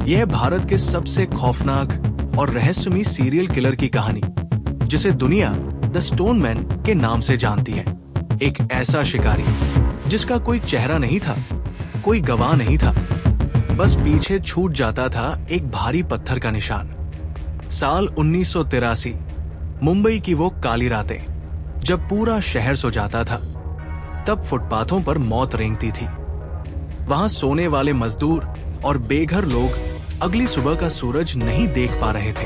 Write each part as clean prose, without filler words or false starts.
यह है भारत के सबसे खौफनाक और रहस्यमयी सीरियल किलर की कहानी, जिसे दुनिया द स्टोन मैन के नाम से जानती है। एक ऐसा शिकारी जिसका कोई चेहरा नहीं था, कोई गवाह नहीं था, बस पीछे छूट जाता था एक भारी पत्थर का निशान। साल 1983, मुंबई की वो काली रातें, जब पूरा शहर सो जाता था। तब फुटपाथों पर मौत रेंगती थी। वहां सोने वाले मजदूर और बेघर लोग अगली सुबह का सूरज नहीं देख पा रहे थे।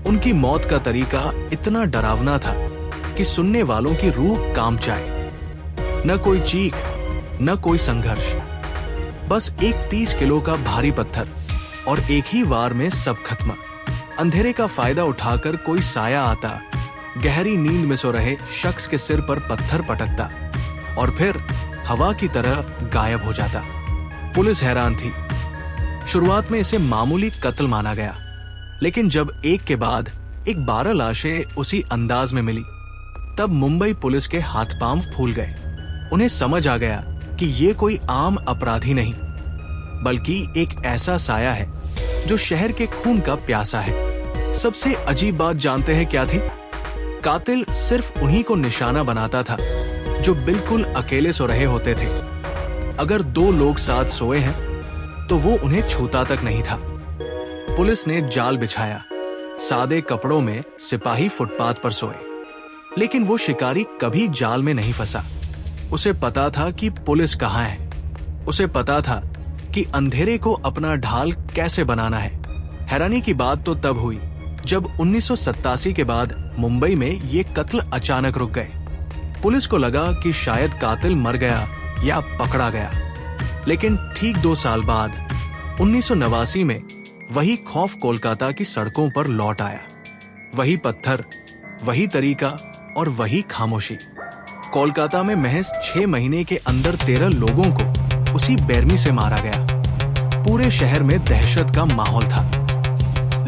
उनकी मौत का तरीका इतना डरावना था कि सुनने वालों की रूह कांप जाए। न कोई चीख, न कोई संघर्ष, बस एक 30 किलो का भारी पत्थर और एक ही वार में सब खत्म। अंधेरे का फायदा उठाकर कोई साया आता, गहरी नींद में सो रहे शख्स के सिर पर पत्थर पटकता और फिर हवा की तरह गायब हो जाता। पुलिस हैरान थी। शुरुआत में इसे मामूली कत्ल माना गया, लेकिन जब एक के बाद एक 12 लाशें उसी अंदाज में मिली, तब मुंबई पुलिस के हाथ पांव फूल गए। उन्हें समझ आ गया कि ये कोई आम अपराधी नहीं, बल्कि एक ऐसा साया है जो शहर के खून का प्यासा है। सबसे अजीब बात जानते हैं क्या थी? कातिल सिर्फ उन्हीं को निशाना बनाता था जो बिल्कुल अकेले सो रहे होते थे। अगर 2 लोग साथ सोए हैं तो वो उन्हें छूता तक नहीं था। पुलिस ने जाल बिछाया। सादे कपड़ों में सिपाही फुटपाथ पर सोए, लेकिन वो शिकारी कभी जाल में नहीं फंसा। उसे पता था कि पुलिस कहाँ है। उसे पता था कि अंधेरे को अपना ढाल कैसे बनाना है। हैरानी की बात तो तब हुई जब 1987 के बाद मुंबई में ये कत्ल अचानक रुक गए। पुलिस को लगा कि शायद कातिल मर गया या पकड़ा गया, लेकिन ठीक 2 साल बाद 1989 में वही खौफ कोलकाता की सड़कों पर लौट आया। वही पत्थर, वही तरीका और वही खामोशी। कोलकाता में महज 6 महीने के अंदर 13 लोगों को उसी बेरमी से मारा गया। पूरे शहर में दहशत का माहौल था।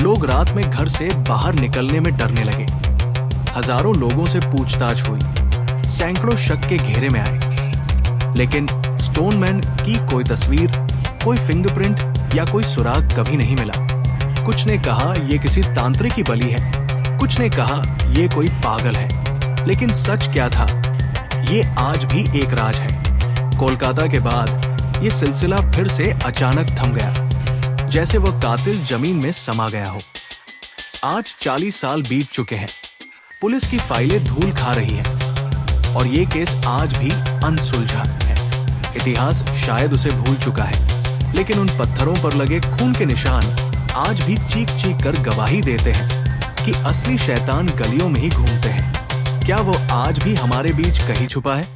लोग रात में घर से बाहर निकलने में डरने लगे। हजारों लोगों से पूछताछ हुई, सैकड़ों शक के घेरे में आए, लेकिन स्टोनमैन की कोई तस्वीर, कोई फिंगरप्रिंट या कोई सुराग कभी नहीं मिला। कुछ ने कहा ये किसी तांत्रिक की बलि है, कुछ ने कहा ये कोई पागल है, लेकिन सच क्या था, ये आज भी एक राज है। कोलकाता के बाद ये सिलसिला फिर से अचानक थम गया, जैसे वह कातिल जमीन में समा गया हो। आज 40 साल बीत चुके हैं। पुलिस की फाइलें धूल खा रही हैं और ये केस आज भी अनसुलझा है। इतिहास शायद उसे भूल चुका है, लेकिन उन पत्थरों पर लगे खून के निशान आज भी चीख चीख कर गवाही देते हैं कि असली शैतान गलियों में ही घूमते हैं। क्या वो आज भी हमारे बीच कहीं छुपा है?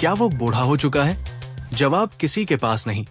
क्या वो बूढ़ा हो चुका है? जवाब किसी के पास नहीं।